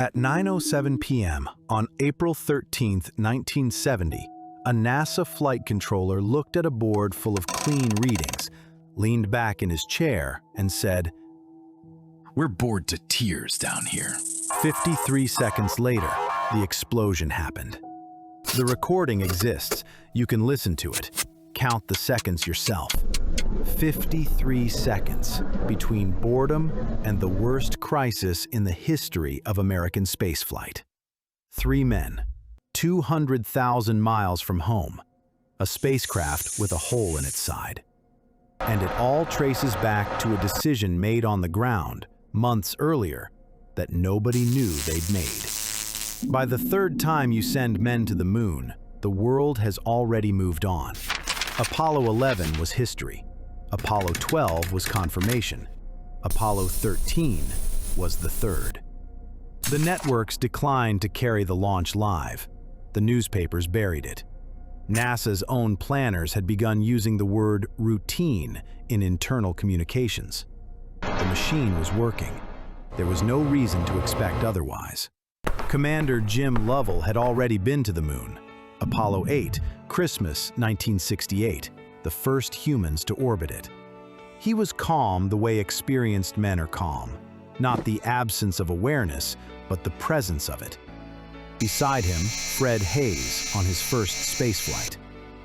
At 9:07 p.m. on April 13, 1970, a NASA flight controller looked at a board full of clean readings, leaned back in his chair, and said, "We're bored to tears down here." 53 seconds later, the explosion happened. The recording exists. You can listen to it. Count the seconds yourself. 53 seconds between boredom and the worst crisis in the history of American spaceflight. 3 men, 200,000 miles from home, a spacecraft with a hole in its side. And it all traces back to a decision made on the ground months earlier that nobody knew they'd made. By the third time you send men to the moon, the world has already moved on. Apollo 11 was history. Apollo 12 was confirmation. Apollo 13 was the third. The networks declined to carry the launch live. The newspapers buried it. NASA's own planners had begun using the word routine in internal communications. The machine was working. There was no reason to expect otherwise. Commander Jim Lovell had already been to the moon. Apollo 8, Christmas 1968, the first humans to orbit it. He was calm the way experienced men are calm, not the absence of awareness, but the presence of it. Beside him, Fred Hayes on his first spaceflight,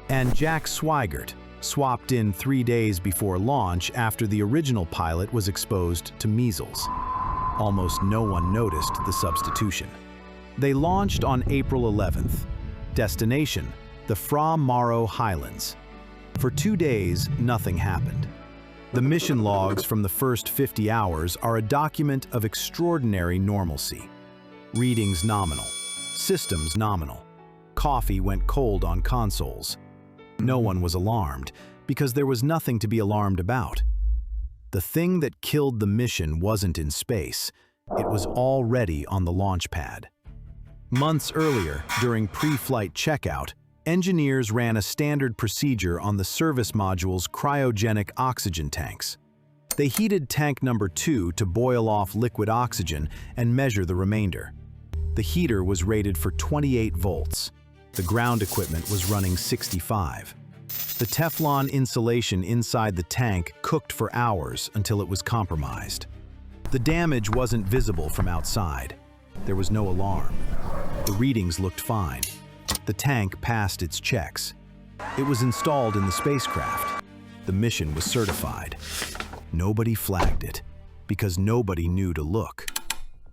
and Jack Swigert, swapped in 3 days before launch after the original pilot was exposed to measles. Almost no one noticed the substitution. They launched on April 11th. Destination, the Fra Mauro Highlands. For 2 days, nothing happened. The mission logs from the first 50 hours are a document of extraordinary normalcy. Readings nominal, systems nominal. Coffee went cold on consoles. No one was alarmed, because there was nothing to be alarmed about. The thing that killed the mission wasn't in space. It was already on the launch pad. Months earlier, during pre-flight checkout, engineers ran a standard procedure on the service module's cryogenic oxygen tanks. They heated tank number 2 to boil off liquid oxygen and measure the remainder. The heater was rated for 28 volts. The ground equipment was running 65. The Teflon insulation inside the tank cooked for hours until it was compromised. The damage wasn't visible from outside. There was no alarm. The readings looked fine. The tank passed its checks. It was installed in the spacecraft. The mission was certified. Nobody flagged it, because nobody knew to look.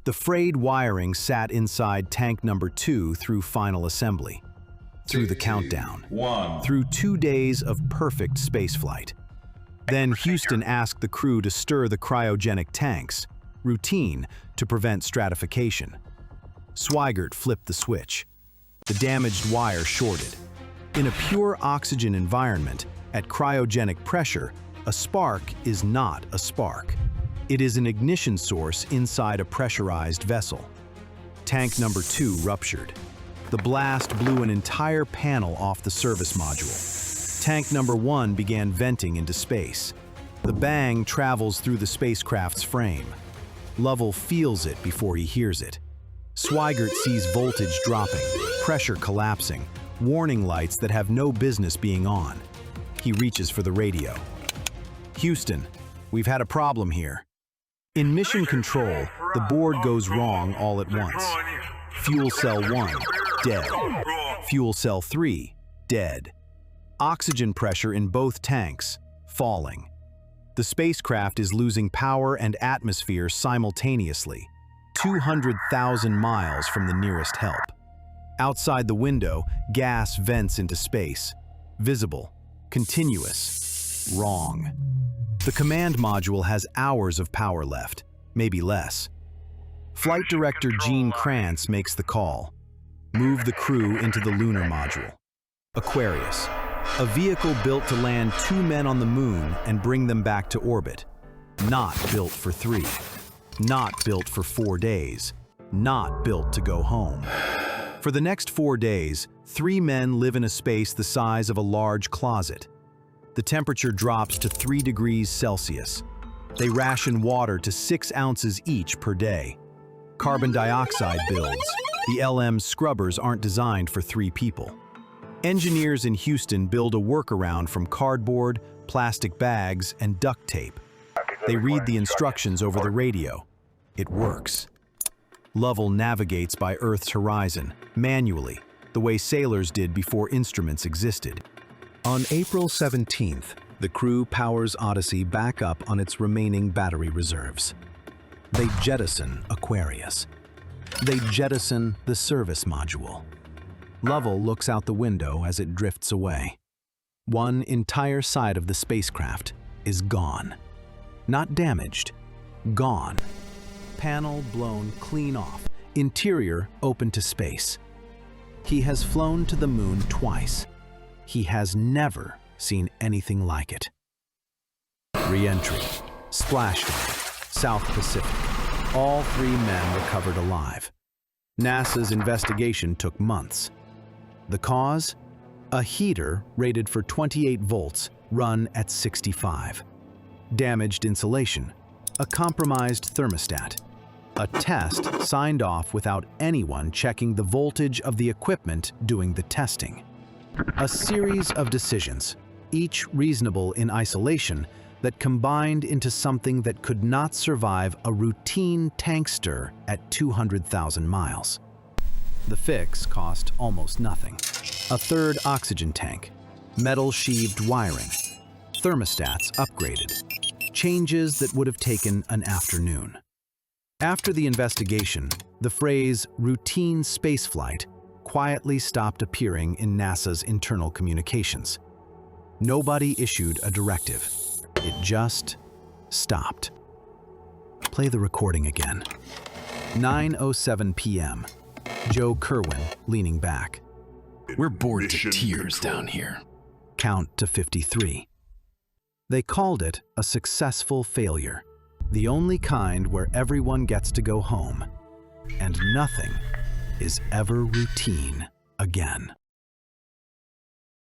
The frayed wiring sat inside tank number 2 through final assembly, through the countdown, through 2 days of perfect spaceflight. Then Houston asked the crew to stir the cryogenic tanks, routine to prevent stratification. Swigert flipped the switch. The damaged wire shorted. In a pure oxygen environment, at cryogenic pressure, a spark is not a spark. It is an ignition source inside a pressurized vessel. Tank number 2 ruptured. The blast blew an entire panel off the service module. Tank number 1 began venting into space. The bang travels through the spacecraft's frame. Lovell feels it before he hears it. Swigert sees voltage dropping, pressure collapsing, warning lights that have no business being on. He reaches for the radio. "Houston, we've had a problem here." In mission control, the board goes wrong all at once. Fuel cell 1, dead. Fuel cell 3, dead. Oxygen pressure in both tanks, falling. The spacecraft is losing power and atmosphere simultaneously, 200,000 miles from the nearest help. Outside the window, gas vents into space. Visible, continuous, wrong. The command module has hours of power left, maybe less. Flight Director Gene Kranz makes the call. Move the crew into the lunar module. Aquarius, a vehicle built to land 2 men on the moon and bring them back to orbit. Not built for 3. Not built for 4 days. Not built to go home. For the next 4 days, 3 men live in a space the size of a large closet. The temperature drops to 3 degrees Celsius. They ration water to 6 ounces each per day. Carbon dioxide builds. The LM's scrubbers aren't designed for 3 people. Engineers in Houston build a workaround from cardboard, plastic bags, and duct tape. They read the instructions over the radio. It works. Lovell navigates by Earth's horizon, manually, the way sailors did before instruments existed. On April 17th, the crew powers Odyssey back up on its remaining battery reserves. They jettison Aquarius. They jettison the service module. Lovell looks out the window as it drifts away. One entire side of the spacecraft is gone. Not damaged, gone. Panel blown clean off, interior open to space. He has flown to the moon twice. He has never seen anything like it. Re-entry, splashdown, South Pacific. All 3 men recovered alive. NASA's investigation took months. The cause? A heater rated for 28 volts, run at 65. Damaged insulation, a compromised thermostat. A test signed off without anyone checking the voltage of the equipment doing the testing. A series of decisions, each reasonable in isolation, that combined into something that could not survive a routine tank stir at 200,000 miles. The fix cost almost nothing. A 3rd oxygen tank, metal-sheathed wiring, thermostats upgraded, changes that would have taken an afternoon. After the investigation, the phrase routine spaceflight quietly stopped appearing in NASA's internal communications. Nobody issued a directive. It just stopped. Play the recording again. 9:07 p.m. Joe Kerwin leaning back. We're bored to tears down here. Count to 53. They called it a successful failure. The only kind where everyone gets to go home, and nothing is ever routine again.